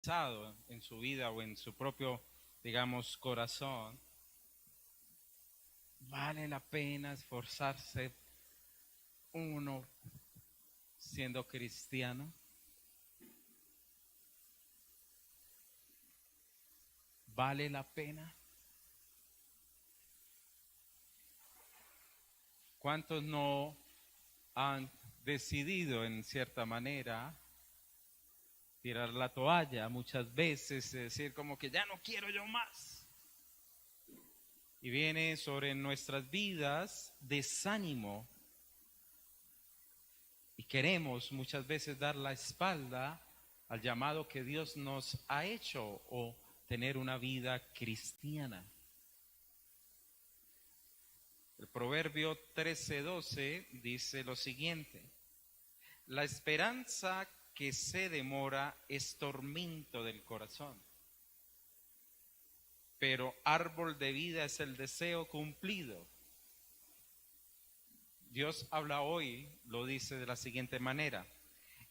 pensado en su vida o en su propio, digamos, corazón, vale la pena esforzarse uno siendo cristiano. ¿Vale la pena? ¿Cuántos no han decidido en cierta manera tirar la toalla muchas veces, decir como que ya no quiero yo más? Y viene sobre nuestras vidas desánimo y queremos muchas veces dar la espalda al llamado que Dios nos ha hecho o tener una vida cristiana. El Proverbio 13:12 dice lo siguiente: la esperanza que se demora es tormento del corazón, pero árbol de vida es el deseo cumplido. Dios habla hoy, lo dice de la siguiente manera: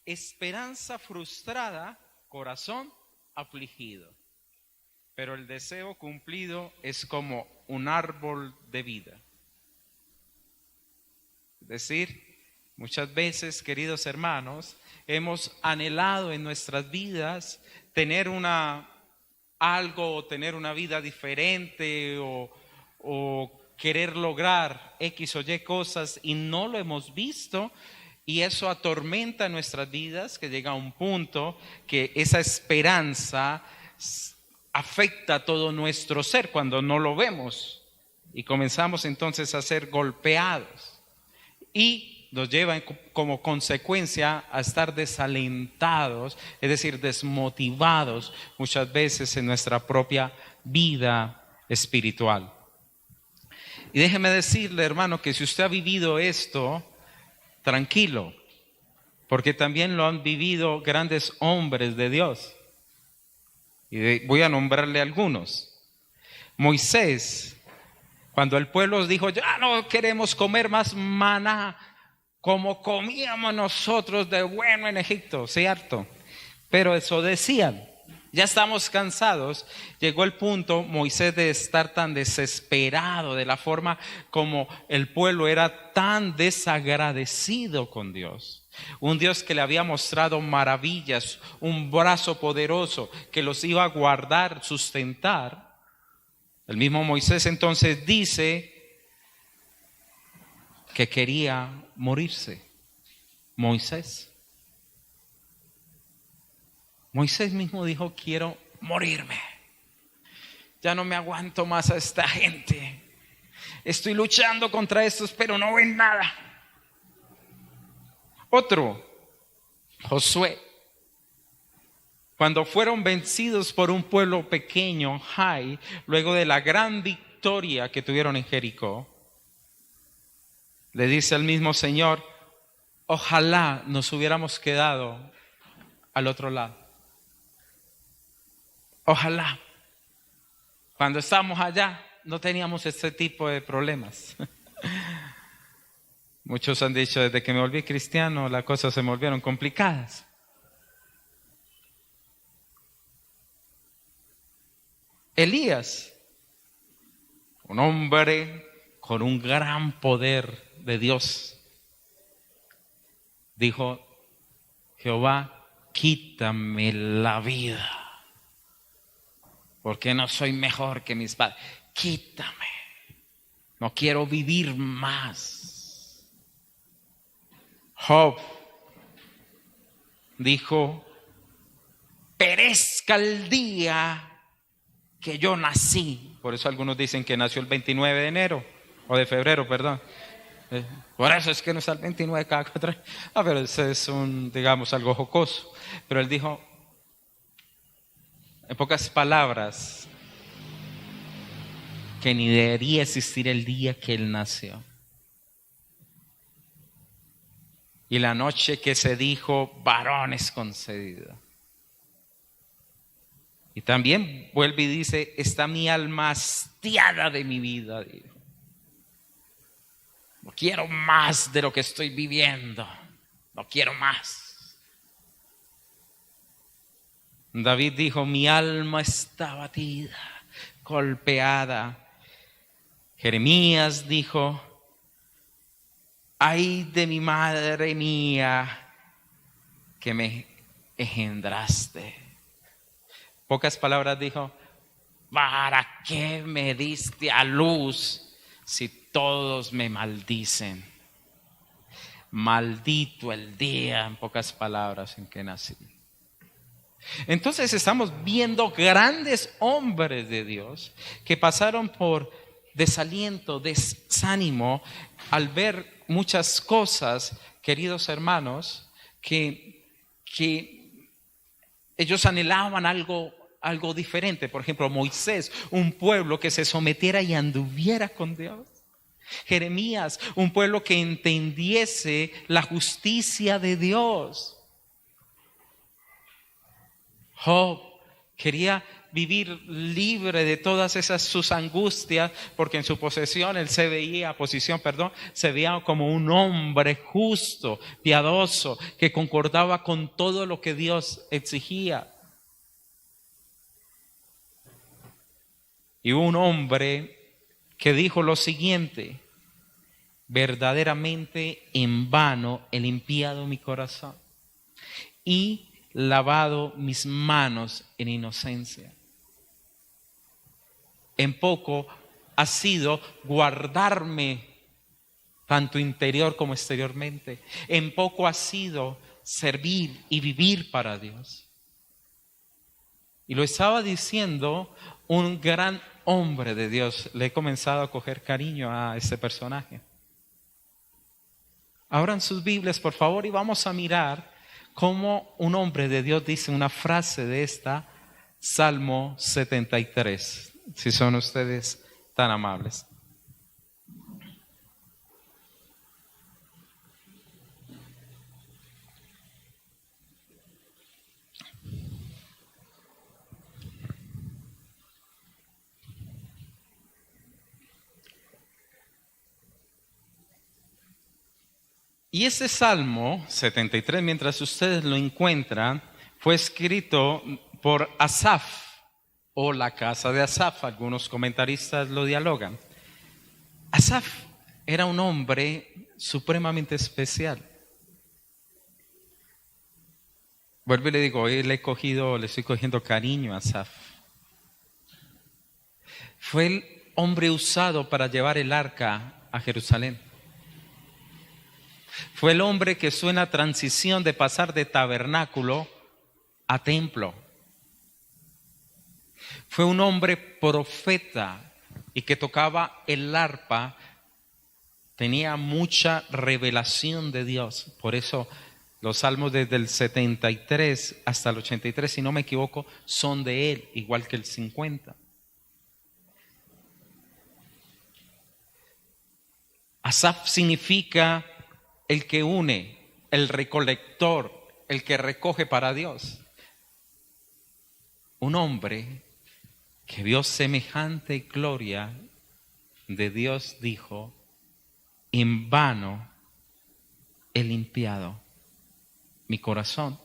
esperanza frustrada, corazón afligido, pero el deseo cumplido es como un árbol de vida. Es decir, muchas veces, queridos hermanos, hemos anhelado en nuestras vidas tener algo, o tener una vida diferente, o querer lograr X o Y cosas y no lo hemos visto, y eso atormenta nuestras vidas, que llega a un punto que esa esperanza afecta todo nuestro ser cuando no lo vemos y comenzamos entonces a ser golpeados y nos lleva como consecuencia a estar desalentados, es decir, desmotivados muchas veces en nuestra propia vida espiritual. Y déjeme decirle, hermano, que si usted ha vivido esto, tranquilo, porque también lo han vivido grandes hombres de Dios. Y voy a nombrarle algunos. Moisés, cuando el pueblo dijo, ya no queremos comer más maná como comíamos nosotros de bueno en Egipto, ¿cierto? Pero eso decían, ya estamos cansados. Llegó el punto, Moisés, de estar tan desesperado de la forma como el pueblo era tan desagradecido con Dios. Un Dios que le había mostrado maravillas, un brazo poderoso que los iba a guardar, sustentar. El mismo Moisés entonces dice que quería morirse. Moisés mismo dijo, quiero morirme. Ya no me aguanto más a esta gente. Estoy luchando contra estos, pero no ven nada. Otro, Josué. Cuando fueron vencidos por un pueblo pequeño, Jai, luego de la gran victoria que tuvieron en Jericó, le dice al mismo Señor, ojalá nos hubiéramos quedado al otro lado. Ojalá. Cuando estábamos allá no teníamos este tipo de problemas. Muchos han dicho, desde que me volví cristiano las cosas se me volvieron complicadas. Elías, un hombre con un gran poder de Dios, dijo, Jehová, quítame la vida, porque no soy mejor que mis padres. Quítame, no quiero vivir más. Job dijo, perezca el día que yo nací. Por eso algunos dicen que nació el 29 de enero o de febrero, perdón. Por eso es que no está el 29 cada 4 años. Pero ese es digamos, algo jocoso. Pero él dijo, en pocas palabras, que ni debería existir el día que él nació. Y la noche que se dijo, varón es concedido. Y también vuelve y dice, está mi alma hastiada de mi vida. Dijo. No quiero más de lo que estoy viviendo. No quiero más. David dijo, mi alma está abatida, golpeada. Jeremías dijo, ay de mi madre mía que me engendraste. Pocas palabras dijo, ¿para qué me diste a luz si todos me maldicen? Maldito el día, en pocas palabras, en que nací. Entonces estamos viendo grandes hombres de Dios que pasaron por desaliento, desánimo, al ver muchas cosas, queridos hermanos, que ellos anhelaban algo diferente. Por ejemplo, Moisés, un pueblo que se sometiera y anduviera con Dios. Jeremías, un pueblo que entendiese la justicia de Dios. Job quería vivir libre de todas esas sus angustias, porque en su posición se veía como un hombre justo, piadoso, que concordaba con todo lo que Dios exigía. Y un hombre que dijo lo siguiente: verdaderamente en vano he limpiado mi corazón y lavado mis manos en inocencia. En poco ha sido guardarme tanto interior como exteriormente. En poco ha sido servir y vivir para Dios. Y lo estaba diciendo un gran hombre de Dios. Le he comenzado a coger cariño a este personaje. Abran sus Biblias, por favor, y vamos a mirar cómo un hombre de Dios dice una frase de esta, Salmo 73, si son ustedes tan amables. Y ese Salmo 73, mientras ustedes lo encuentran, fue escrito por Asaf, o la casa de Asaf. Algunos comentaristas lo dialogan. Asaf era un hombre supremamente especial. Vuelvo y le digo, hoy le estoy cogiendo cariño a Asaf. Fue el hombre usado para llevar el arca a Jerusalén. Fue el hombre que hizo una transición de pasar de tabernáculo a templo. Fue un hombre profeta y que tocaba el arpa. Tenía mucha revelación de Dios. Por eso los salmos desde el 73 hasta el 83, si no me equivoco, son de él, igual que el 50. Asaf significa el que une, el recolector, el que recoge para Dios. Un hombre que vio semejante gloria de Dios dijo, en vano he limpiado mi corazón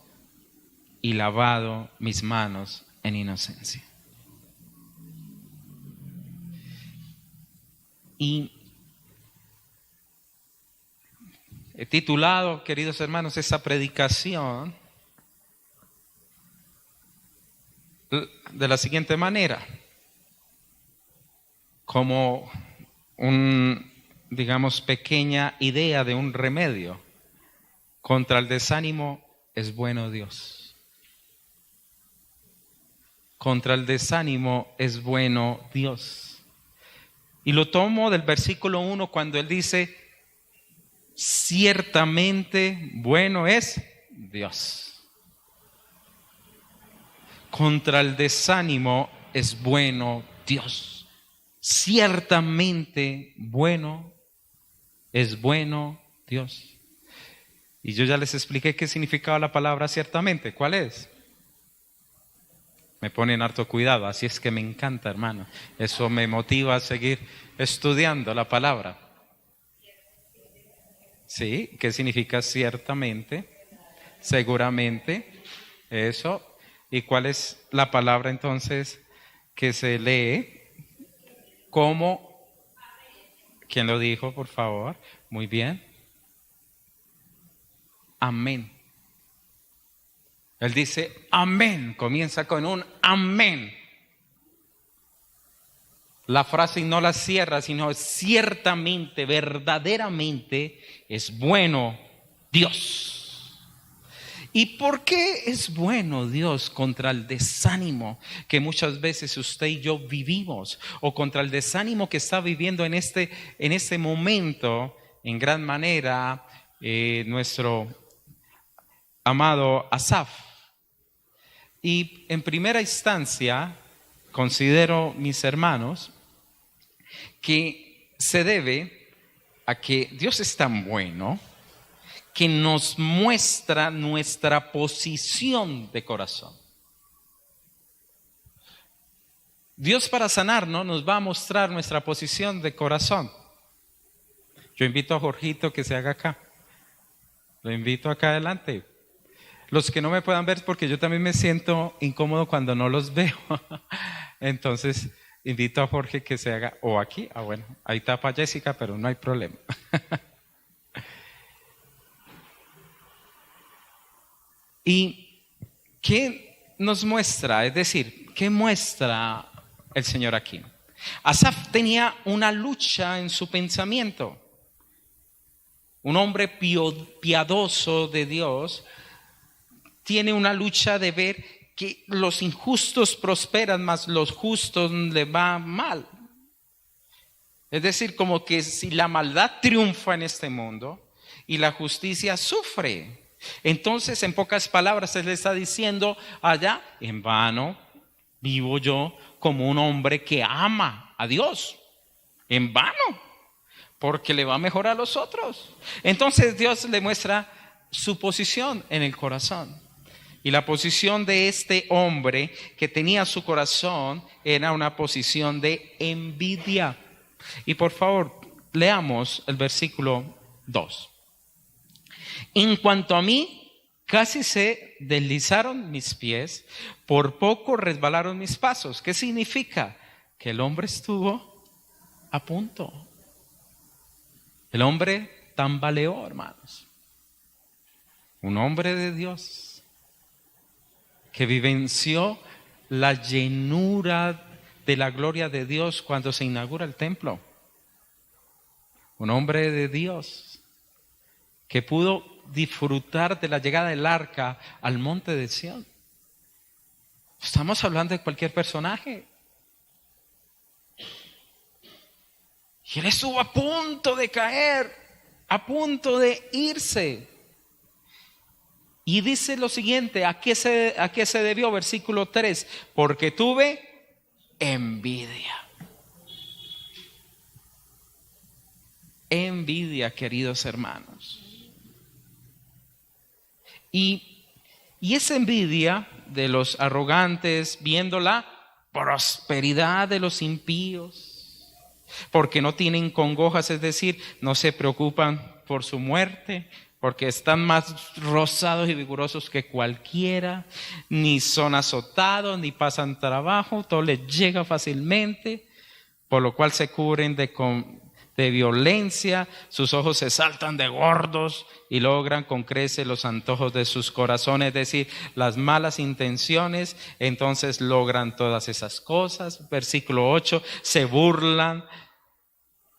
y lavado mis manos en inocencia. Y he titulado, queridos hermanos, esa predicación de la siguiente manera, como pequeña idea de un remedio. Contra el desánimo es bueno Dios. Contra el desánimo es bueno Dios. Y lo tomo del versículo 1 cuando él dice, ciertamente bueno es Dios. Contra el desánimo es bueno Dios. Ciertamente bueno es bueno Dios. Y yo ya les expliqué qué significaba la palabra ciertamente. ¿Cuál es? Me ponen harto cuidado, así es que me encanta, hermano. Eso me motiva a seguir estudiando la palabra. Sí, ¿qué significa ciertamente? Seguramente, eso. ¿Y cuál es la palabra entonces que se lee? ¿Cómo? ¿Quién lo dijo, por favor? Muy bien. Amén. Él dice amén, comienza con un amén. La frase no la cierra, sino ciertamente, verdaderamente es bueno Dios. ¿Y por qué es bueno Dios contra el desánimo que muchas veces usted y yo vivimos? O contra el desánimo que está viviendo en este momento, en gran manera, nuestro amado Asaf. Y en primera instancia, considero, mis hermanos, que se debe a que Dios es tan bueno que nos muestra nuestra posición de corazón. Dios, para sanarnos, nos va a mostrar nuestra posición de corazón. Yo invito a Jorgito que se haga acá. Lo invito acá adelante. Los que no me puedan ver, porque yo también me siento incómodo cuando no los veo. Entonces, invito a Jorge que se haga, o aquí, bueno, ahí tapa Jessica, pero no hay problema. ¿Y qué nos muestra? Es decir, ¿qué muestra el Señor aquí? Asaf tenía una lucha en su pensamiento. Un hombre piadoso de Dios tiene una lucha de ver que los injustos prosperan, mas los justos le va mal. Es decir, como que si la maldad triunfa en este mundo y la justicia sufre. Entonces, en pocas palabras, él le está diciendo allá, en vano vivo yo como un hombre que ama a Dios. En vano, porque le va mejor a los otros. Entonces Dios le muestra su posición en el corazón. Y la posición de este hombre que tenía su corazón era una posición de envidia. Y por favor, leamos el versículo 2. En cuanto a mí, casi se deslizaron mis pies, por poco resbalaron mis pasos. ¿Qué significa? Que el hombre estuvo a punto. El hombre tambaleó, hermanos. Un hombre de Dios que vivenció la llenura de la gloria de Dios cuando se inaugura el templo. Un hombre de Dios que pudo disfrutar de la llegada del arca al monte de Sión. Estamos hablando de cualquier personaje. Y él estuvo a punto de caer, a punto de irse. Y dice lo siguiente, ¿a qué se debió? Versículo 3, porque tuve envidia. Envidia, queridos hermanos. Y esa envidia de los arrogantes, viendo la prosperidad de los impíos, porque no tienen congojas, es decir, no se preocupan por su muerte, porque están más rosados y vigorosos que cualquiera, ni son azotados, ni pasan trabajo, todo les llega fácilmente, por lo cual se cubren de violencia, sus ojos se saltan de gordos y logran con creces los antojos de sus corazones, es decir, las malas intenciones, entonces logran todas esas cosas. Versículo 8, se burlan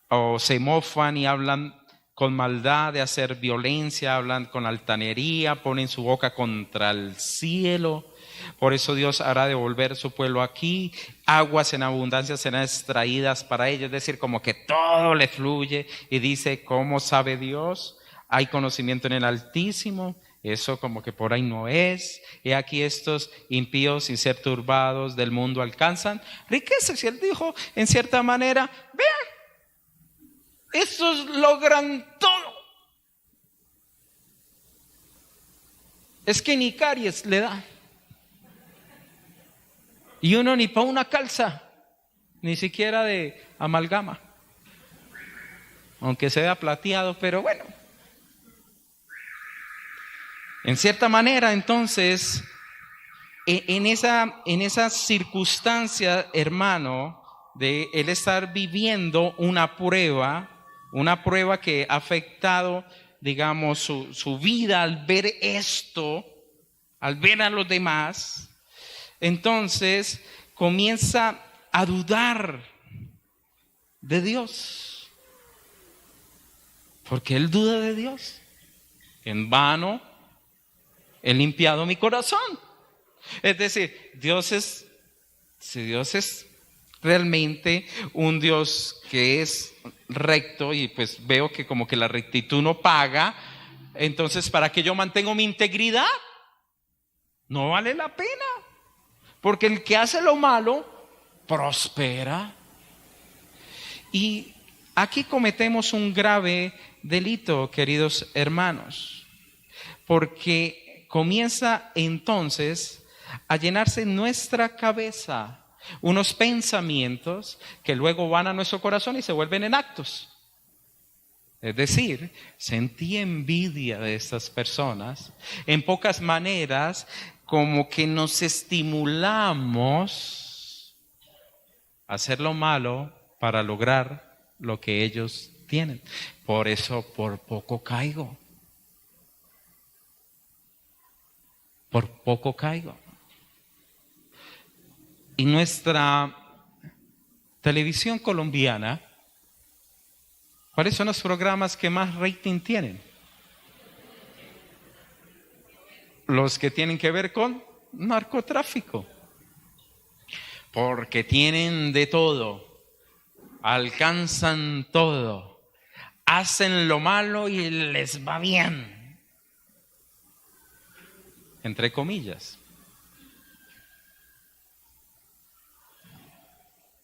o se mofan y hablan con maldad de hacer violencia, hablan con altanería, ponen su boca contra el cielo. Por eso Dios hará devolver su pueblo aquí, aguas en abundancia serán extraídas para ellos, es decir, como que todo le fluye. Y dice, ¿cómo sabe Dios? Hay conocimiento en el Altísimo, eso como que por ahí no es. Y aquí estos impíos sin ser turbados del mundo alcanzan riquezas. Y él dijo, en cierta manera, vean, estos logran todo. Es que ni caries le da. Y uno ni para una calza, ni siquiera de amalgama. Aunque sea plateado, pero bueno. En cierta manera, entonces, en esa circunstancia, hermano, de él estar viviendo una prueba que ha afectado, digamos, su vida al ver esto, al ver a los demás, entonces comienza a dudar de Dios. Porque él duda de Dios. En vano he limpiado mi corazón. Es decir, si Dios es realmente un Dios que es recto, y pues veo que como que la rectitud no paga, entonces ¿para qué yo mantengo mi integridad? No vale la pena. Porque el que hace lo malo, prospera. Y aquí cometemos un grave delito, queridos hermanos, porque comienza entonces a llenarse nuestra cabeza unos pensamientos que luego van a nuestro corazón y se vuelven en actos. Es decir, sentí envidia de estas personas. En pocas maneras, como que nos estimulamos a hacer lo malo para lograr lo que ellos tienen. Por eso por poco caigo. Por poco caigo. Y nuestra televisión colombiana, ¿cuáles son los programas que más rating tienen? Los que tienen que ver con narcotráfico. Porque tienen de todo, alcanzan todo, hacen lo malo y les va bien. Entre comillas.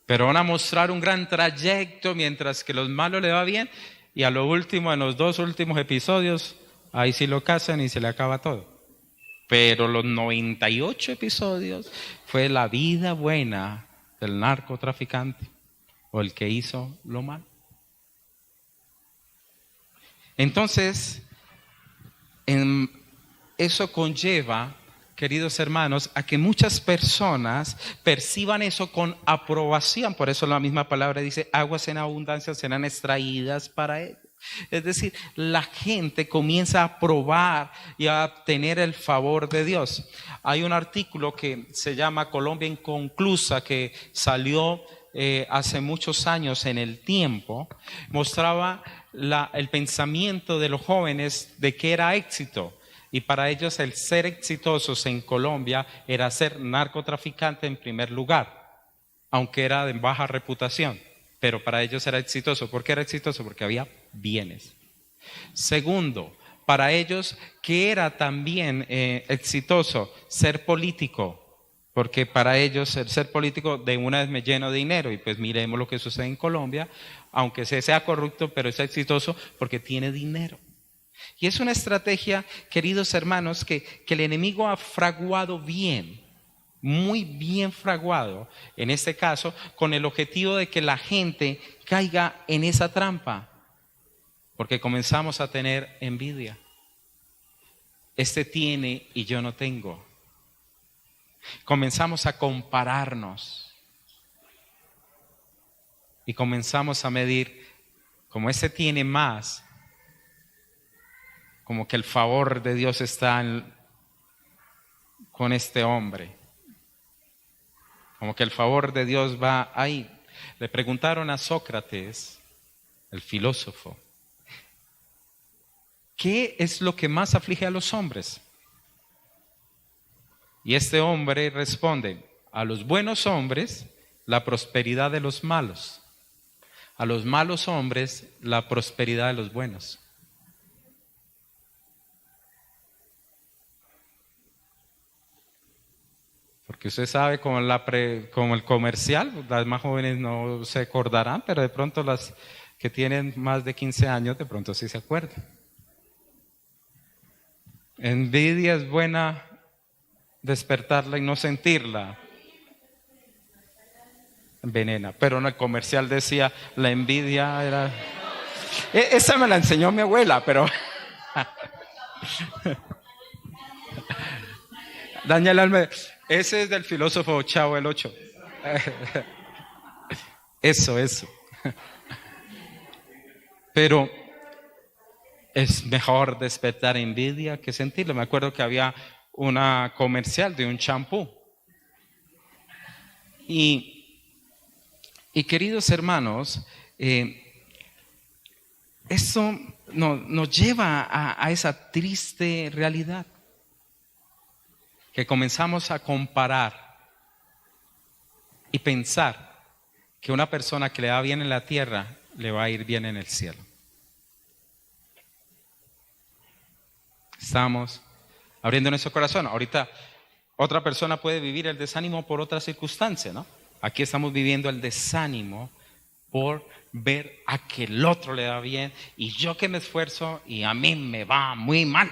Pero van a mostrar un gran trayecto mientras que los malos le va bien, y a lo último, en los 2 últimos episodios, ahí sí lo casan y se le acaba todo. Pero los 98 episodios fue la vida buena del narcotraficante o el que hizo lo malo. Entonces, eso conlleva, queridos hermanos, a que muchas personas perciban eso con aprobación. Por eso la misma palabra dice, aguas en abundancia serán extraídas para ellos. Es decir, la gente comienza a probar y a tener el favor de Dios. Hay un artículo que se llama Colombia Inconclusa, que salió hace muchos años en El Tiempo. Mostraba el pensamiento de los jóvenes de qué era éxito. Y para ellos el ser exitosos en Colombia era ser narcotraficante en primer lugar, aunque era de baja reputación. Pero para ellos era exitoso. ¿Por qué era exitoso? Porque había bienes. Segundo, para ellos, ¿qué era también exitoso? Ser político. Porque para ellos el ser político de una vez me lleno de dinero. Y pues miremos lo que sucede en Colombia. Aunque sea corrupto, pero es exitoso porque tiene dinero. Y es una estrategia, queridos hermanos, que el enemigo ha fraguado bien. Muy bien fraguado, en este caso, con el objetivo de que la gente caiga en esa trampa, porque comenzamos a tener envidia. Este tiene y yo no tengo. Comenzamos a compararnos y comenzamos a medir, como este tiene más, como que el favor de Dios está con este hombre. Como que el favor de Dios va ahí. Le preguntaron a Sócrates, el filósofo, ¿qué es lo que más aflige a los hombres? Y este hombre responde, a los buenos hombres, la prosperidad de los malos. A los malos hombres, la prosperidad de los buenos. Porque usted sabe, como el comercial, las más jóvenes no se acordarán, pero de pronto las que tienen más de 15 años, de pronto sí se acuerdan. Envidia es buena despertarla y no sentirla. Envenena. Pero en el comercial decía, la envidia era... Esa me la enseñó mi abuela, pero... Daña el alma. Ese es del filósofo Chavo el Ocho. Eso. Pero es mejor despertar envidia que sentirlo. Me acuerdo que había una comercial de un champú. Y queridos hermanos, eso nos lleva a esa triste realidad, que comenzamos a comparar y pensar que una persona que le va bien en la tierra le va a ir bien en el cielo. Estamos abriendo nuestro corazón. Ahorita otra persona puede vivir el desánimo por otra circunstancia, ¿no? Aquí estamos viviendo el desánimo por ver a que el otro le da bien y yo que me esfuerzo y a mí me va muy mal.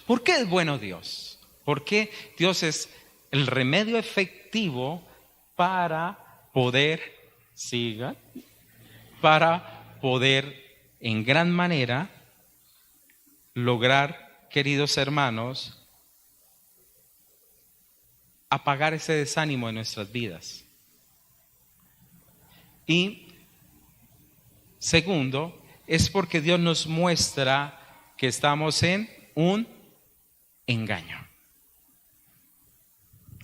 ¿Por qué es bueno Dios? ¿Por qué Dios es el remedio efectivo para poder, para poder en gran manera lograr, queridos hermanos, apagar ese desánimo en nuestras vidas? Y segundo, es porque Dios nos muestra que estamos en un engaño.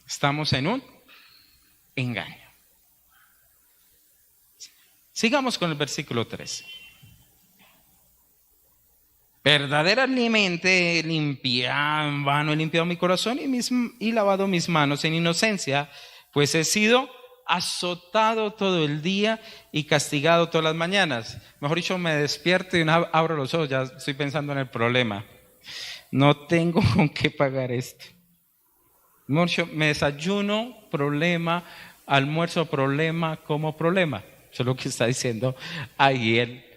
Estamos en un engaño. Sigamos con el versículo 13. Verdaderamente en vano he limpiado mi corazón y lavado mis manos en inocencia, pues he sido azotado todo el día y castigado todas las mañanas. Mejor dicho, me despierto y abro los ojos, ya estoy pensando en el problema. No tengo con qué pagar esto. Mejor dicho, me desayuno, problema, almuerzo, problema, como problema. Eso es lo que está diciendo ahí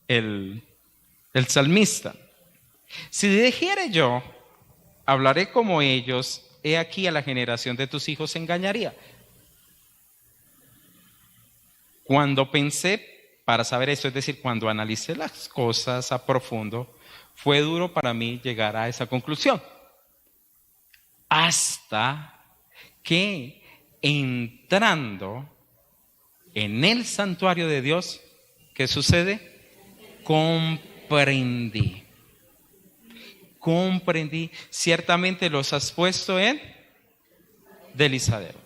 el salmista. Si dijere yo, hablaré como ellos, he aquí a la generación de tus hijos engañaría. Cuando pensé para saber esto, es decir, cuando analicé las cosas a profundo, fue duro para mí llegar a esa conclusión. Hasta que entrando en el santuario de Dios, ¿qué sucede? Comprendí, ciertamente los has puesto en deslizadero.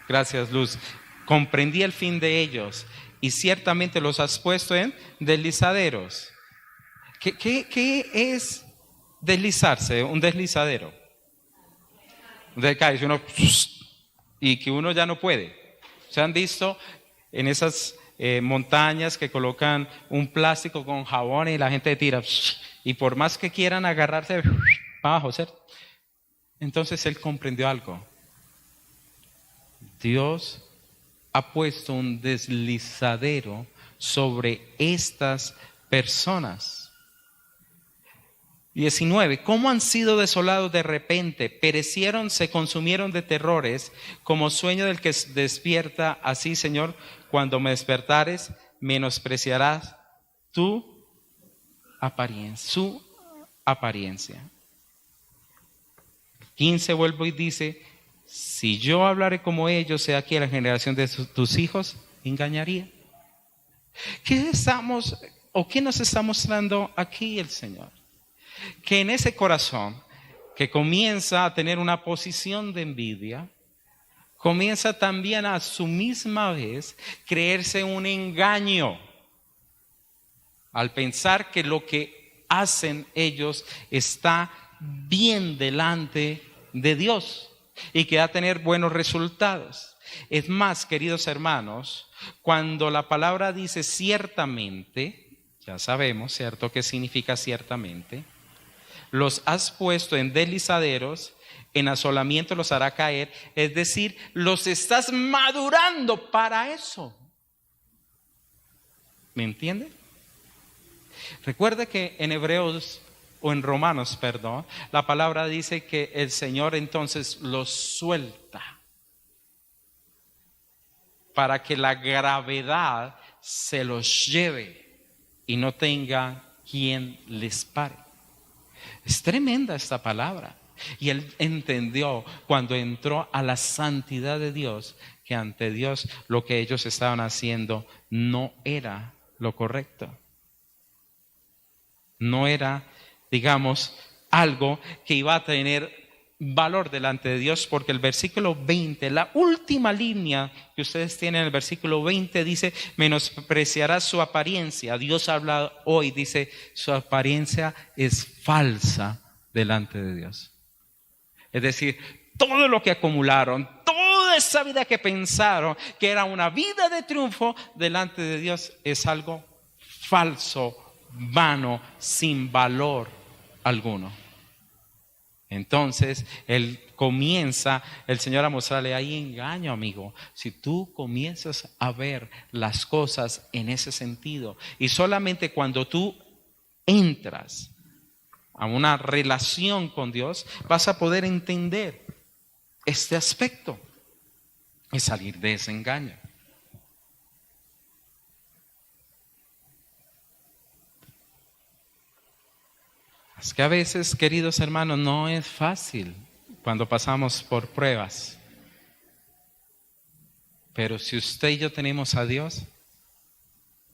Gracias, Luz. Comprendí el fin de ellos y ciertamente los has puesto en deslizaderos. ¿Qué es deslizarse? Un deslizadero. Donde cae uno y que uno ya no puede. ¿Se han visto en esas montañas que colocan un plástico con jabón y la gente tira? Y por más que quieran agarrarse abajo, ¿cierto? Entonces él comprendió algo. Dios ha puesto un deslizadero sobre estas personas. 19. ¿Cómo han sido desolados de repente? Perecieron, se consumieron de terrores, como sueño del que despierta. Así, Señor, cuando me despertares, menospreciarás tu apariencia, su apariencia. 15 vuelvo y dice, si yo hablaré como ellos, he aquí a la generación de tus hijos, engañaría. ¿Qué nos está mostrando aquí el Señor? Que en ese corazón que comienza a tener una posición de envidia, comienza también a su misma vez creerse un engaño al pensar que lo que hacen ellos está bien delante de Dios y que va a tener buenos resultados. Es más, queridos hermanos, cuando la palabra dice ciertamente, ya sabemos, ¿cierto?, qué significa ciertamente. Los has puesto en deslizaderos, en asolamiento los hará caer, es decir, los estás madurando para eso. ¿Me entiende? Recuerde que en Hebreos o en Romanos, la palabra dice que el Señor entonces los suelta para que la gravedad se los lleve y no tenga quien les pare. Es tremenda esta palabra. Y él entendió cuando entró a la santidad de Dios que ante Dios lo que ellos estaban haciendo no era lo correcto. No era, digamos, algo que iba a tener valor delante de Dios, porque el versículo 20, la última línea que ustedes tienen, el versículo 20 dice: menospreciará su apariencia. Dios habla hoy, dice, su apariencia es falsa delante de Dios. Es decir, todo lo que acumularon, toda esa vida que pensaron que era una vida de triunfo delante de Dios es algo falso, vano, sin valor alguno. Entonces, él comienza, el Señor, a mostrarle: hay engaño, amigo. Si tú comienzas a ver las cosas en ese sentido, y solamente cuando tú entras a una relación con Dios, vas a poder entender este aspecto y salir de ese engaño. Es que a veces, queridos hermanos, no es fácil cuando pasamos por pruebas. Pero si usted y yo tenemos a Dios,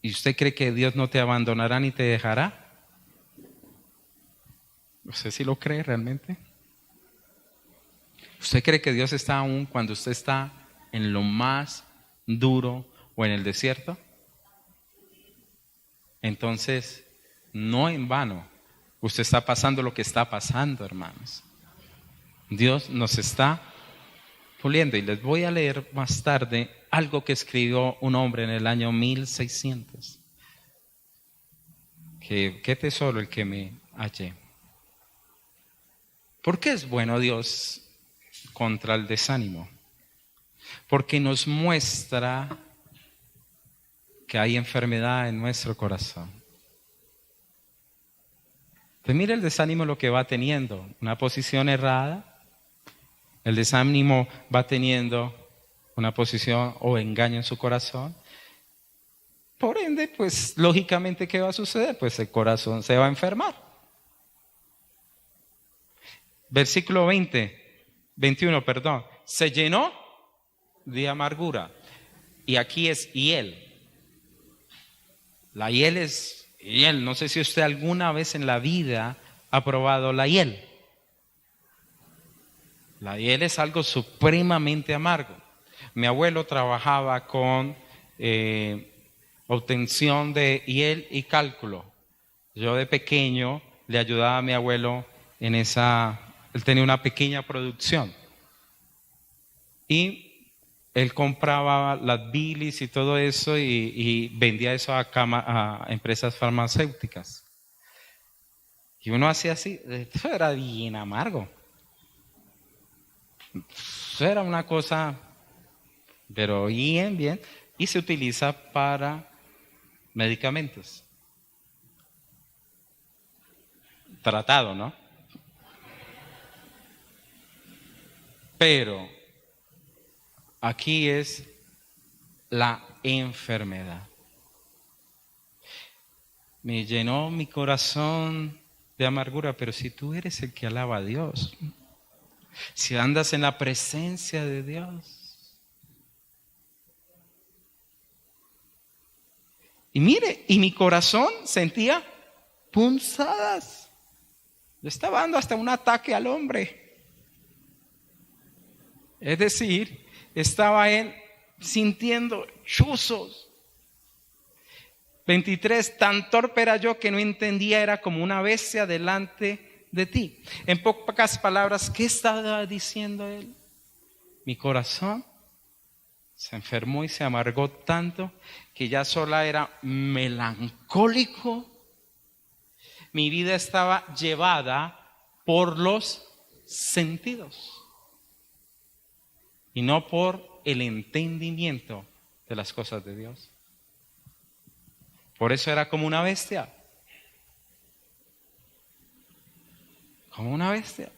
¿y usted cree que Dios no te abandonará ni te dejará? ¿Usted sí lo cree realmente? ¿Usted cree que Dios está aún cuando usted está en lo más duro o en el desierto? Entonces, no en vano usted está pasando lo que está pasando, hermanos. Dios nos está puliendo. Y les voy a leer más tarde algo que escribió un hombre en el año 1600. Qué tesoro el que me hallé. ¿Por qué es bueno Dios contra el desánimo? Porque nos muestra que hay enfermedad en nuestro corazón. Pues mire el desánimo lo que va teniendo: una posición errada. El desánimo va teniendo una posición o engaño en su corazón. Por ende, pues lógicamente, ¿qué va a suceder? Pues el corazón se va a enfermar. Versículo 21, se llenó de amargura. Y aquí es hiel. La hiel es hiel. No sé si usted alguna vez en la vida ha probado la hiel. La hiel es algo supremamente amargo. Mi abuelo trabajaba con obtención de hiel y cálculo. Yo de pequeño le ayudaba a mi abuelo en esa. Él tenía una pequeña producción. Y él compraba las bilis y todo eso y vendía eso a empresas farmacéuticas. Y uno hacía así, eso era bien amargo. Eso era una cosa, pero bien. Y se utiliza para medicamentos. Tratado, ¿no? Pero aquí es la enfermedad. Me llenó mi corazón de amargura, pero si tú eres el que alaba a Dios, si andas en la presencia de Dios. Y mire, y mi corazón sentía punzadas. Yo estaba dando hasta un ataque al hombre. Es decir, estaba él sintiendo chuzos. 23, tan torpe era yo que no entendía, era como una bestia delante de ti. En pocas palabras, ¿qué estaba diciendo él? Mi corazón se enfermó y se amargó tanto que ya sola era melancólico. Mi vida estaba llevada por los sentidos y no por el entendimiento de las cosas de Dios. Por eso era como una bestia. Como una bestia.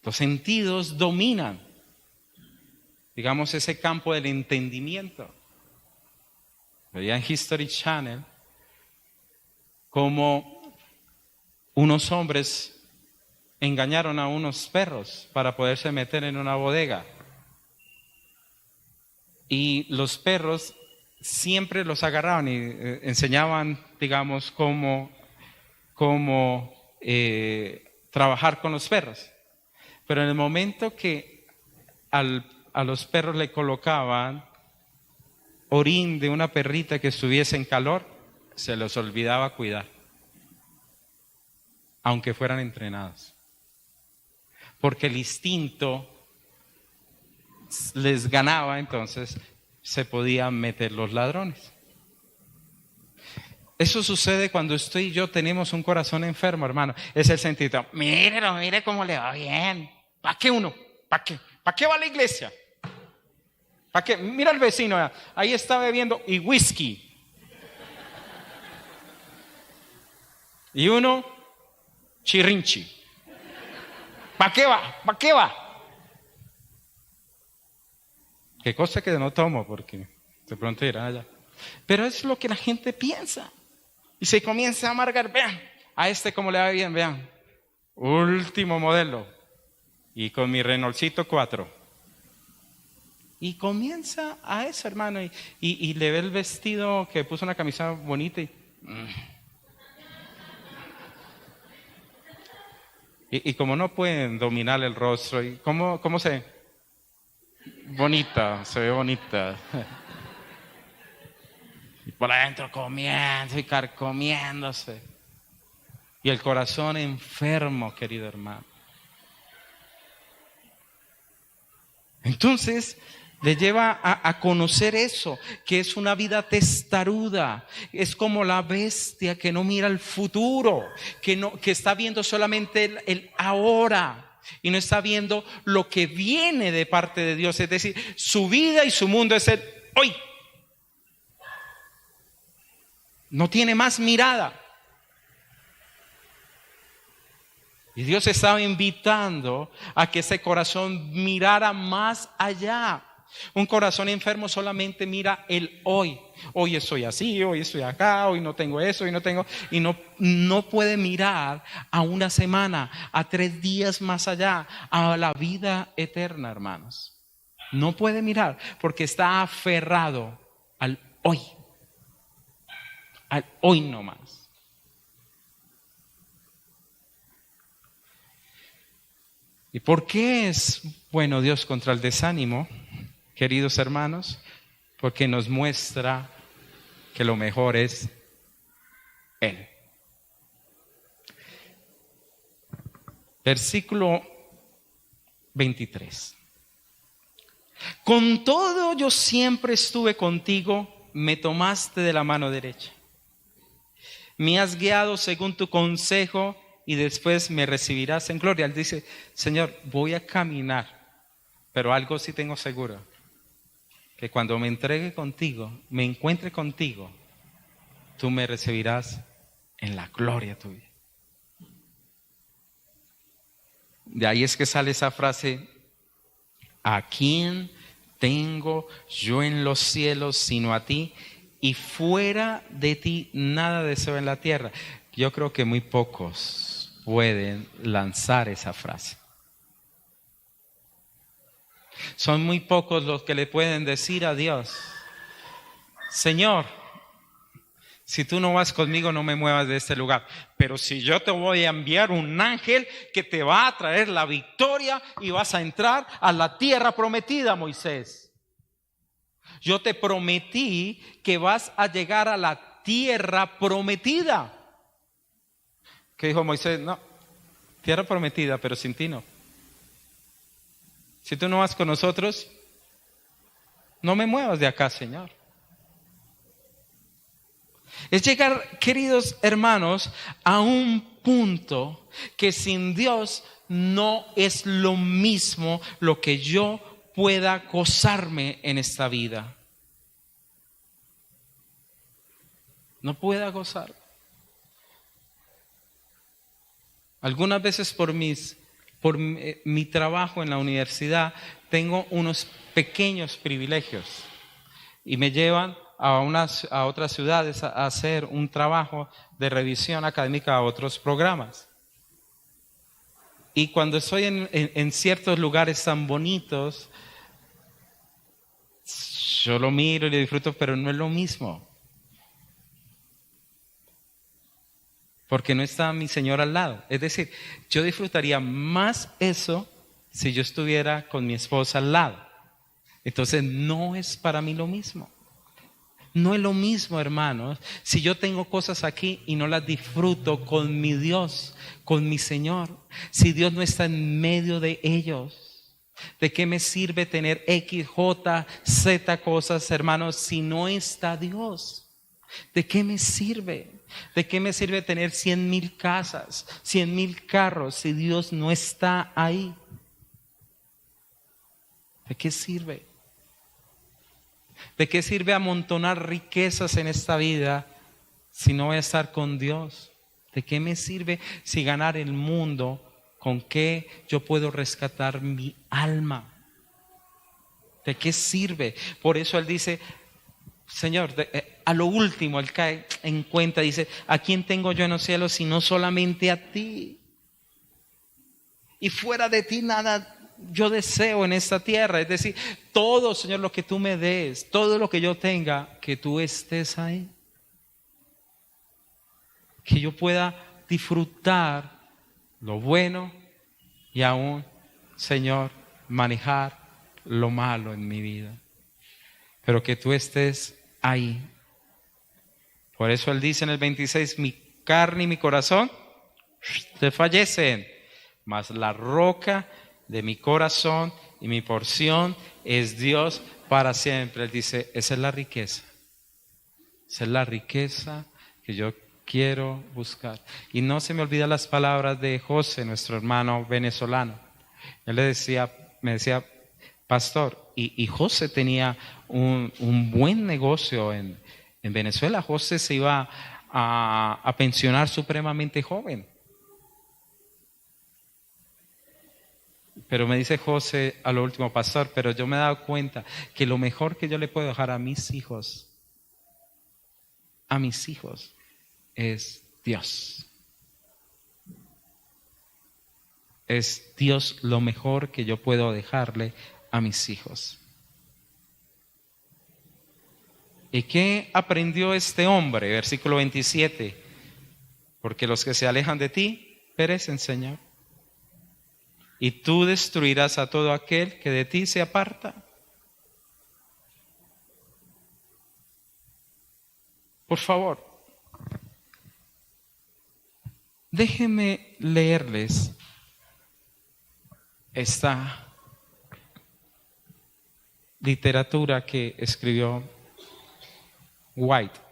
Los sentidos dominan, digamos, ese campo del entendimiento. Veía en History Channel como unos hombres engañaron a unos perros para poderse meter en una bodega. Y los perros siempre los agarraban y enseñaban, digamos, cómo trabajar con los perros. Pero en el momento que a los perros le colocaban orín de una perrita que estuviese en calor, se los olvidaba cuidar, aunque fueran entrenados. Porque el instinto les ganaba, entonces se podían meter los ladrones. Eso sucede cuando usted y yo tenemos un corazón enfermo, hermano. Es el sentido, mírelo, mire cómo le va bien. ¿Para qué uno? ¿Para qué? ¿Para qué va a la iglesia? ¿Para qué? Mira al vecino, ahí está bebiendo y whisky. Y uno, chirrinchi. ¿Para qué va? ¿Para qué va? Qué cosa que no tomo, porque de pronto irán allá. Pero es lo que la gente piensa. Y se comienza a amargar. Vean, a este cómo le va bien, vean. Último modelo. Y con mi Renaultcito 4. Y comienza a eso, hermano. Y le ve el vestido, que puso una camisa bonita. Y como no pueden dominar el rostro, y ¿cómo se ve? Bonita, se ve bonita. Y por adentro comiendo y carcomiéndose. Y el corazón enfermo, querido hermano. Entonces, le lleva a conocer eso, que es una vida testaruda. Es como la bestia que no mira el futuro, que está viendo solamente el ahora. Y no está viendo lo que viene de parte de Dios. Es decir, su vida y su mundo es el hoy. No tiene más mirada. Y Dios estaba invitando a que ese corazón mirara más allá. Un corazón enfermo solamente mira el hoy. Hoy estoy así, hoy estoy acá, hoy no tengo eso, hoy no tengo. Y no puede mirar a una semana, a 3 días más allá, a la vida eterna, hermanos. No puede mirar porque está aferrado al hoy. Al hoy no más. ¿Y por qué es bueno Dios contra el desánimo, queridos hermanos? Porque nos muestra que lo mejor es Él. Versículo 23. Con todo yo siempre estuve contigo, me tomaste de la mano derecha. Me has guiado según tu consejo y después me recibirás en gloria. Él dice, Señor, voy a caminar, pero algo sí tengo seguro, que cuando me entregue contigo, me encuentre contigo, tú me recibirás en la gloria tuya. De ahí es que sale esa frase, ¿a quién tengo yo en los cielos sino a ti? Y fuera de ti nada deseo en la tierra. Yo creo que muy pocos pueden lanzar esa frase. Son muy pocos los que le pueden decir a Dios, Señor, si tú no vas conmigo, no me muevas de este lugar. Pero si yo te voy a enviar un ángel que te va a traer la victoria y vas a entrar a la tierra prometida, Moisés. Yo te prometí que vas a llegar a la tierra prometida. ¿Qué dijo Moisés? No, tierra prometida, pero sin ti no. Si tú no vas con nosotros, no me muevas de acá, Señor. Es llegar, queridos hermanos, a un punto que sin Dios no es lo mismo lo que yo pueda gozarme en esta vida. No pueda gozar. Algunas veces por mi trabajo en la universidad tengo unos pequeños privilegios y me llevan a otras ciudades a hacer un trabajo de revisión académica a otros programas. Y cuando estoy en ciertos lugares tan bonitos, yo lo miro y lo disfruto, pero no es lo mismo. Porque no está mi Señor al lado. Es decir, yo disfrutaría más eso si yo estuviera con mi esposa al lado. Entonces no es para mí lo mismo. No es lo mismo, hermanos, si yo tengo cosas aquí y no las disfruto con mi Dios, con mi Señor. Si Dios no está en medio de ellos, ¿de qué me sirve tener X, J, Z cosas, hermanos, si no está Dios? ¿De qué me sirve? ¿De qué me sirve tener 100,000 casas, 100,000 carros si Dios no está ahí? ¿De qué sirve? ¿De qué sirve amontonar riquezas en esta vida si no voy a estar con Dios? ¿De qué me sirve si ganar el mundo? ¿Con qué yo puedo rescatar mi alma? ¿De qué sirve? Por eso Él dice, Señor, a lo último Él cae en cuenta, dice, ¿a quién tengo yo en los cielos sino solamente a ti? Y fuera de ti nada yo deseo en esta tierra. Es decir, todo, Señor, lo que tú me des, todo lo que yo tenga, que tú estés ahí. Que yo pueda disfrutar lo bueno y aún, Señor, manejar lo malo en mi vida. Pero que tú estés ahí. Por eso Él dice en el 26, mi carne y mi corazón te fallecen, mas la roca de mi corazón y mi porción es Dios para siempre. Él dice, esa es la riqueza. Esa es la riqueza que yo quiero buscar. Y no se me olvidan las palabras de José, nuestro hermano venezolano. Él me decía, pastor, y José tenía un buen negocio en Venezuela. José se iba a pensionar supremamente joven. Pero me dice José a lo último, pastor, pero yo me he dado cuenta que lo mejor que yo le puedo dejar a mis hijos, es Dios. Es Dios lo mejor que yo puedo dejarle a mis hijos. ¿Y qué aprendió este hombre? Versículo 27. Porque los que se alejan de ti perecen, Señor. Y tú destruirás a todo aquel que de ti se aparta. Por favor, déjenme leerles esta literatura que escribió White.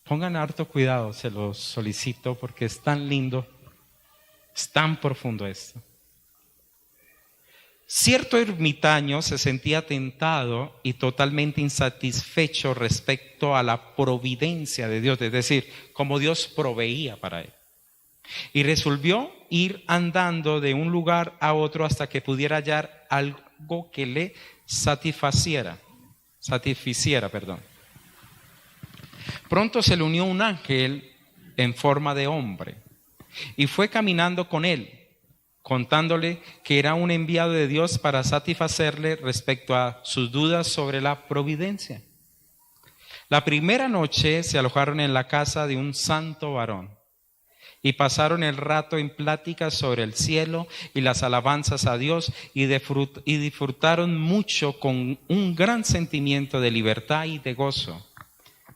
Pongan harto cuidado, se los solicito, porque es tan lindo, es tan profundo esto. Cierto ermitaño se sentía tentado y totalmente insatisfecho respecto a la providencia de Dios, es decir, cómo Dios proveía para él. Y resolvió ir andando de un lugar a otro hasta que pudiera hallar algo que le satisficiera. Pronto se le unió un ángel en forma de hombre y fue caminando con él, contándole que era un enviado de Dios para satisfacerle respecto a sus dudas sobre la providencia. La primera noche se alojaron en la casa de un santo varón y pasaron el rato en pláticas sobre el cielo y las alabanzas a Dios y disfrutaron mucho con un gran sentimiento de libertad y de gozo.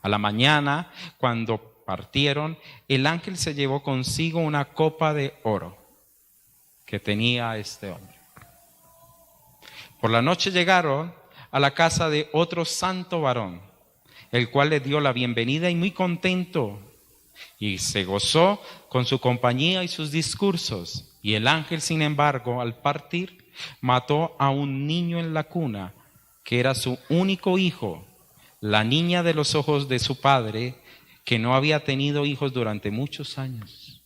A la mañana, cuando partieron, el ángel se llevó consigo una copa de oro que tenía este hombre. Por la noche llegaron a la casa de otro santo varón, el cual le dio la bienvenida y muy contento, y se gozó con su compañía y sus discursos. Y el ángel, sin embargo, al partir, mató a un niño en la cuna, que era su único hijo, la niña de los ojos de su padre, que no había tenido hijos durante muchos años.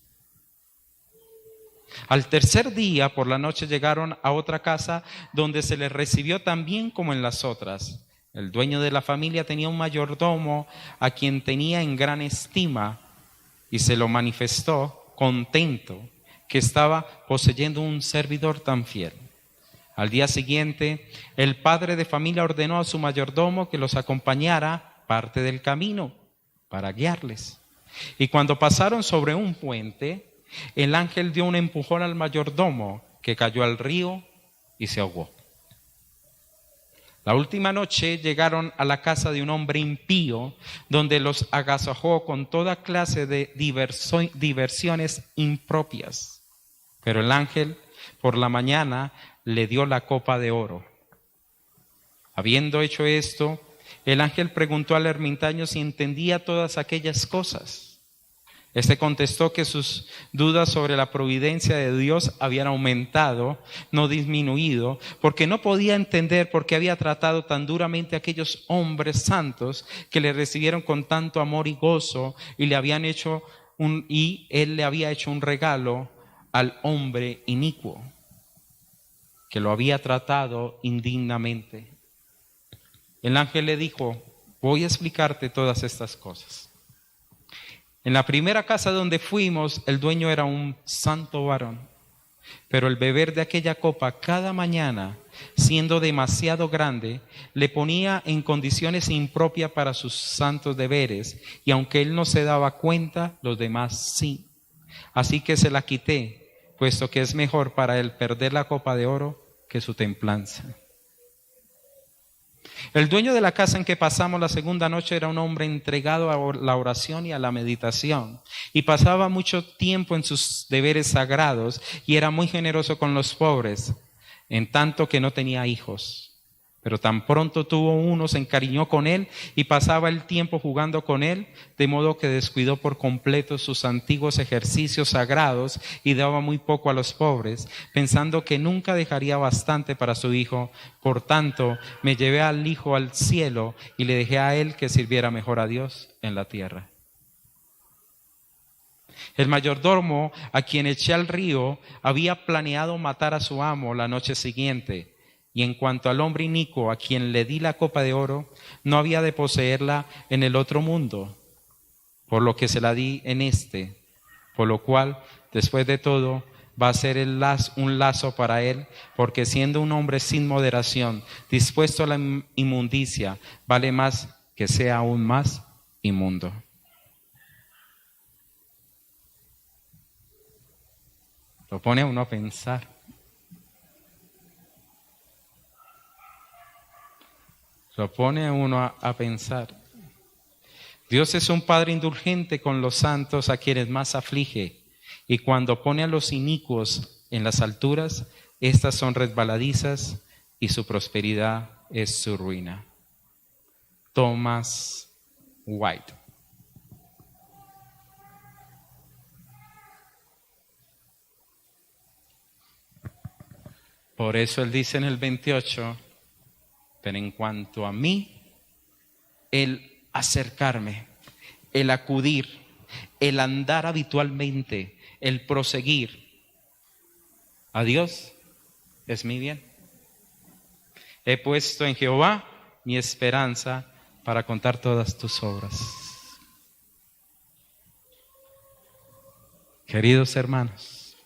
Al tercer día, por la noche, llegaron a otra casa donde se les recibió tan bien como en las otras. El dueño de la familia tenía un mayordomo a quien tenía en gran estima y se lo manifestó contento que estaba poseyendo un servidor tan fiel. Al día siguiente, el padre de familia ordenó a su mayordomo que los acompañara parte del camino para guiarles. Y cuando pasaron sobre un puente, el ángel dio un empujón al mayordomo, que cayó al río y se ahogó. La última noche llegaron a la casa de un hombre impío, donde los agasajó con toda clase de diversiones impropias. Pero el ángel por la mañana le dio la copa de oro. Habiendo hecho esto, el ángel preguntó al ermitaño si entendía todas aquellas cosas. Este contestó que sus dudas sobre la providencia de Dios habían aumentado, no disminuido, porque no podía entender por qué había tratado tan duramente a aquellos hombres santos que le recibieron con tanto amor y gozo y él le había hecho un regalo al hombre inicuo, que lo había tratado indignamente. El ángel le dijo: voy a explicarte todas estas cosas. En la primera casa donde fuimos, el dueño era un santo varón, pero el beber de aquella copa cada mañana, siendo demasiado grande, le ponía en condiciones impropias para sus santos deberes, y aunque él no se daba cuenta, los demás sí. Así que se la quité, puesto que es mejor para él perder la copa de oro que su templanza. El dueño de la casa en que pasamos la segunda noche era un hombre entregado a la oración y a la meditación, y pasaba mucho tiempo en sus deberes sagrados y era muy generoso con los pobres, en tanto que no tenía hijos. Pero tan pronto tuvo uno, se encariñó con él y pasaba el tiempo jugando con él, de modo que descuidó por completo sus antiguos ejercicios sagrados y daba muy poco a los pobres, pensando que nunca dejaría bastante para su hijo. Por tanto, me llevé al hijo al cielo y le dejé a él que sirviera mejor a Dios en la tierra. El mayordomo, a quien eché al río, había planeado matar a su amo la noche siguiente. Y en cuanto al hombre inicuo, a quien le di la copa de oro, no había de poseerla en el otro mundo, por lo que se la di en este, por lo cual, después de todo, va a ser un lazo para él, porque siendo un hombre sin moderación, dispuesto a la inmundicia, vale más que sea aún más inmundo. Lo pone a uno a pensar. Lo pone a uno a pensar. Dios es un Padre indulgente con los santos a quienes más aflige, y cuando pone a los inicuos en las alturas, estas son resbaladizas y su prosperidad es su ruina. Thomas White. Por eso él dice en el 28, pero en cuanto a mí, el acercarme, el acudir, el andar habitualmente, el proseguir a Dios es mi bien. He puesto en Jehová mi esperanza para contar todas tus obras. Queridos hermanos,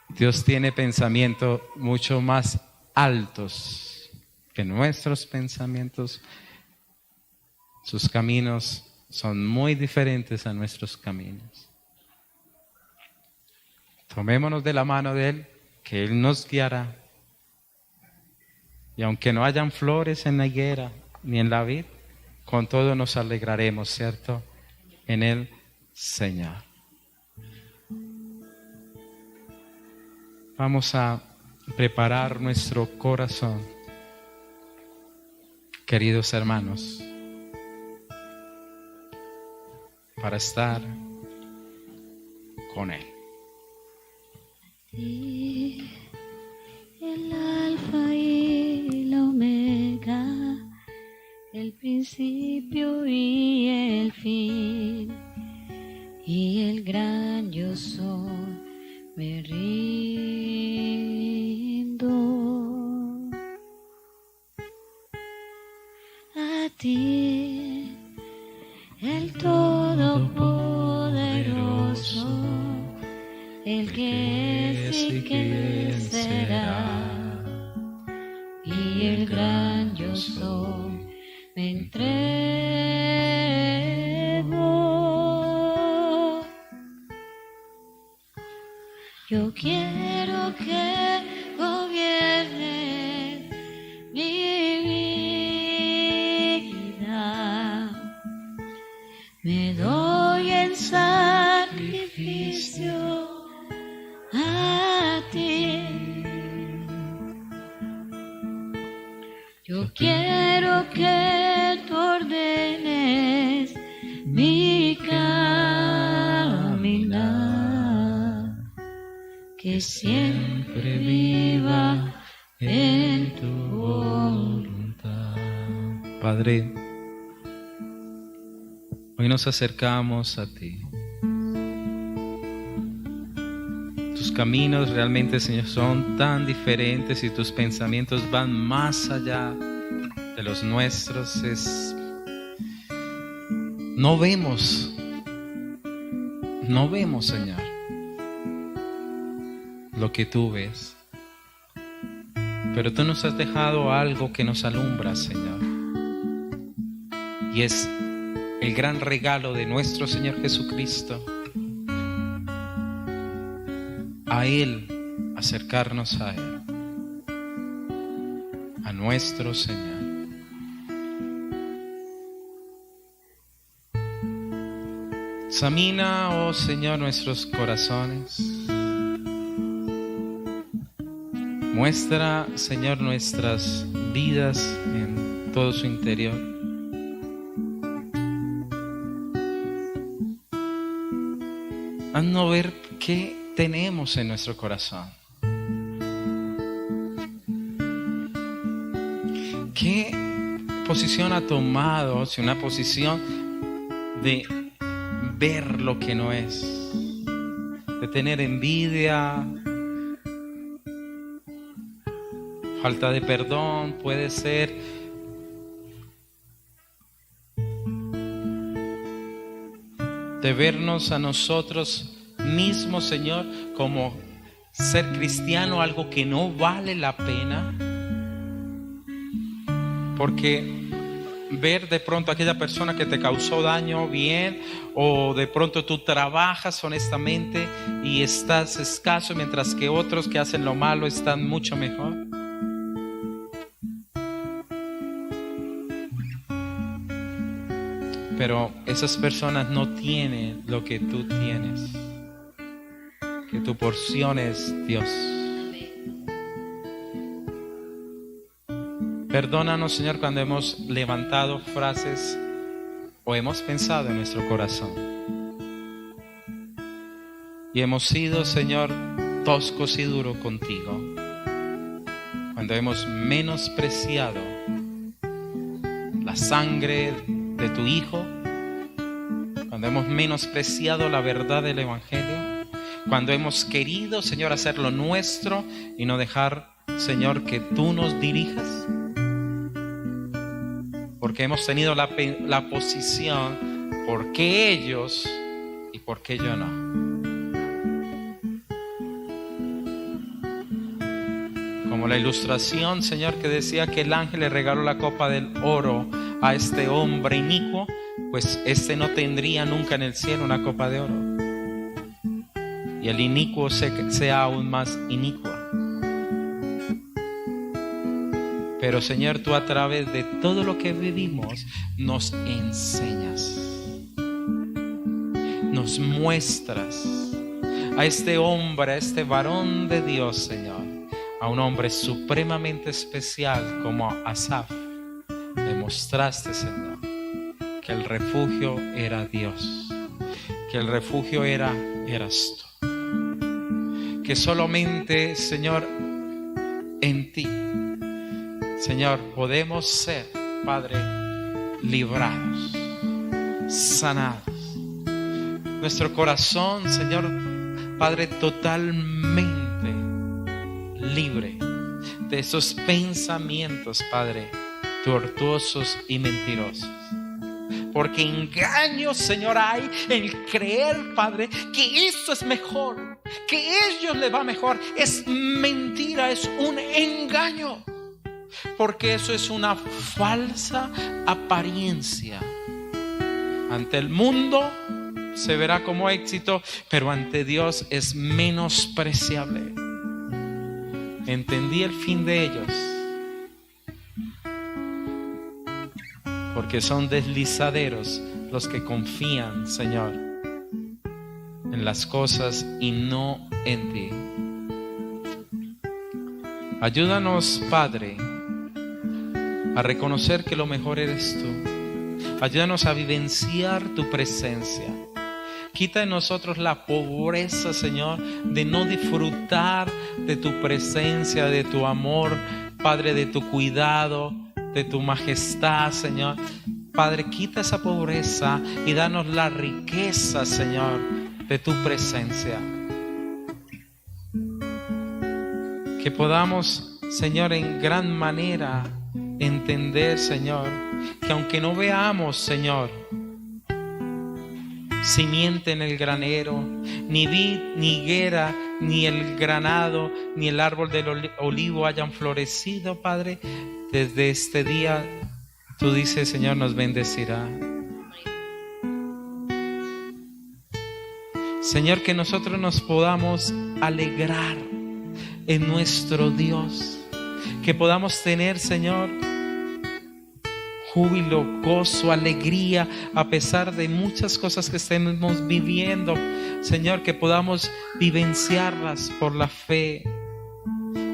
Dios tiene pensamientos mucho más altos que nuestros pensamientos. Sus caminos son muy diferentes a nuestros caminos. Tomémonos de la mano de Él, que Él nos guiará. Y aunque no hayan flores en la higuera ni en la vid, con todo nos alegraremos, ¿cierto? En el Señor. Vamos a preparar nuestro corazón, queridos hermanos, para estar con Él. El alfa y la omega, el principio y el fin, y el gran yo soy. me rindo a ti, el Todopoderoso, el que es y que será, y el gran yo soy, me entrego. Yo quiero que gobiernes mi vida, me doy en sacrificio a ti. Yo quiero que tú ordenes mi caminar, que siempre viva en tu voluntad. Padre, hoy nos acercamos a ti. Tus caminos realmente, Señor, son tan diferentes y tus pensamientos van más allá de los nuestros. No vemos, Señor, lo que tú ves. Pero tú nos has dejado algo que nos alumbra, Señor. Y es el gran regalo de nuestro Señor Jesucristo. A Él, acercarnos a Él, a nuestro Señor. Examina, oh Señor, nuestros corazones. Muestra, Señor, nuestras vidas en todo su interior. Haznos ver qué tenemos en nuestro corazón. ¿Qué posición ha tomado? Si una posición de ver lo que no es, de tener envidia, falta de perdón, puede ser de vernos a nosotros mismo, Señor, como ser cristiano, algo que no vale la pena, porque ver de pronto a aquella persona que te causó daño bien, o de pronto tú trabajas honestamente y estás escaso, mientras que otros que hacen lo malo están mucho mejor. Pero esas personas no tienen lo que tú tienes. Que tu porción es Dios. Perdónanos, Señor, cuando hemos levantado frases o hemos pensado en nuestro corazón y hemos sido, Señor, toscos y duros contigo. Cuando hemos menospreciado la sangre de tu Hijo, cuando hemos menospreciado la verdad del Evangelio, cuando hemos querido, Señor, hacer lo nuestro y no dejar, Señor, que tú nos dirijas, porque hemos tenido la posición, ¿por qué ellos y por qué yo no? Como la ilustración, Señor, que decía que el ángel le regaló la copa del oro a este hombre inicuo, pues este no tendría nunca en el cielo una copa de oro. Y el inicuo sea aún más inicuo. Pero, Señor, tú a través de todo lo que vivimos nos enseñas, nos muestras a este hombre, a este varón de Dios, Señor, a un hombre supremamente especial como Asaf. Demostraste, Señor, que el refugio era Dios, que el refugio eras tú, que solamente, Señor, en ti, Señor, podemos ser, Padre, librados, sanados. Nuestro corazón, Señor, Padre, totalmente libre de esos pensamientos, Padre, tortuosos y mentirosos. Porque engaños, Señor, hay en creer, Padre, que esto es mejor, que a ellos les va mejor. Es mentira, es un engaño. Porque eso es una falsa apariencia. Ante el mundo se verá como éxito, pero ante Dios es menospreciable. Entendí el fin de ellos. Porque son deslizaderos los que confían, Señor, en las cosas y no en ti. Ayúdanos, Padre, a reconocer que lo mejor eres tú. Ayúdanos a vivenciar tu presencia. Quita de nosotros la pobreza, Señor, de no disfrutar de tu presencia, de tu amor, Padre, de tu cuidado, de tu majestad, Señor. Padre, quita esa pobreza y danos la riqueza, Señor, de tu presencia. Que podamos, Señor, en gran manera entender, Señor, que aunque no veamos, Señor, simiente en el granero, ni vid, ni higuera, ni el granado, ni el árbol del olivo hayan florecido, Padre, desde este día, tú dices, Señor, nos bendecirá. Señor, que nosotros nos podamos alegrar en nuestro Dios, que podamos tener, Señor, júbilo, gozo, alegría, a pesar de muchas cosas que estemos viviendo. Señor, que podamos vivenciarlas por la fe,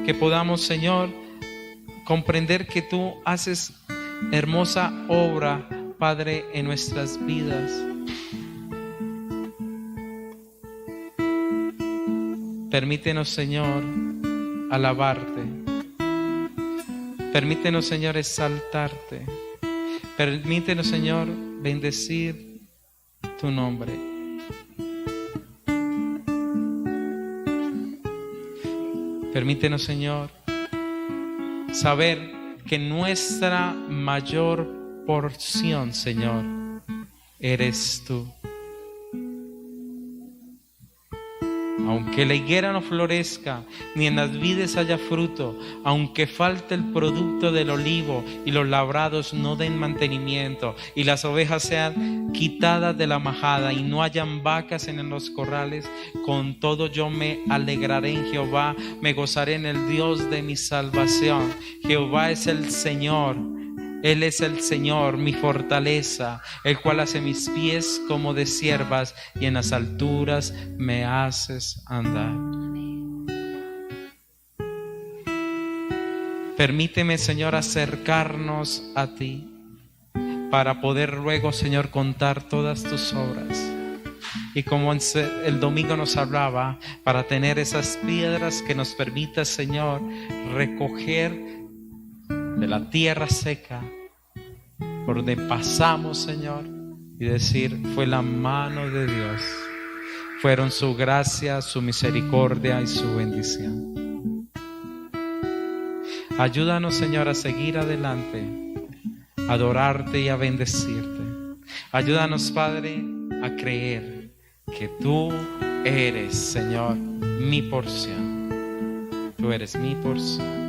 que podamos, Señor, comprender que tú haces hermosa obra, Padre, en nuestras vidas. Permítenos, Señor, alabarte. Permítenos, Señor, exaltarte. Permítenos, Señor, bendecir tu nombre. Permítenos, Señor, saber que nuestra mayor porción, Señor, eres tú. Aunque la higuera no florezca, ni en las vides haya fruto, aunque falte el producto del olivo y los labrados no den mantenimiento, y las ovejas sean quitadas de la majada y no hayan vacas en los corrales, con todo yo me alegraré en Jehová, me gozaré en el Dios de mi salvación. Jehová es el Señor. Él es el Señor, mi fortaleza, el cual hace mis pies como de ciervas y en las alturas me haces andar. Permíteme, Señor, acercarnos a ti para poder luego, Señor, contar todas tus obras. Y como el domingo nos hablaba, para tener esas piedras que nos permita, Señor, recoger de la tierra seca por donde pasamos, Señor, y decir, fue la mano de Dios, fueron su gracia, su misericordia y su bendición. Ayúdanos, Señor, a seguir adelante, a adorarte y a bendecirte. Ayúdanos, Padre, a creer que tú eres, Señor, mi porción. Tú eres mi porción.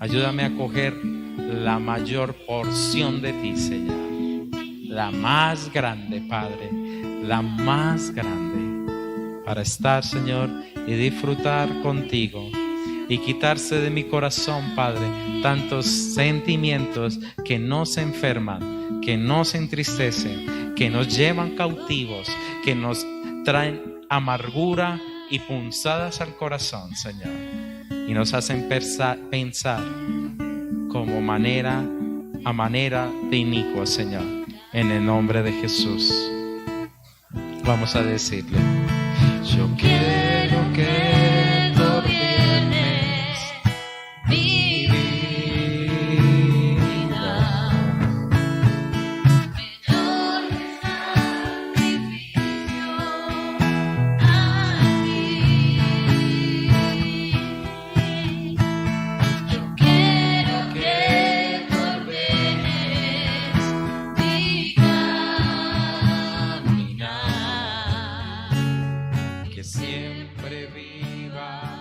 Ayúdame a coger la mayor porción de ti, Señor. La más grande, Padre. La más grande. Para estar, Señor, y disfrutar contigo. Y quitarse de mi corazón, Padre, tantos sentimientos que nos enferman, que nos entristecen, que nos llevan cautivos, que nos traen amargura y punzadas al corazón, Señor. Y nos hacen pensar como manera de inicuo, Señor. En el nombre de Jesús. Vamos a decirle: yo quiero que gobiernes mi vida. Mejor sacrificio. que siempre viva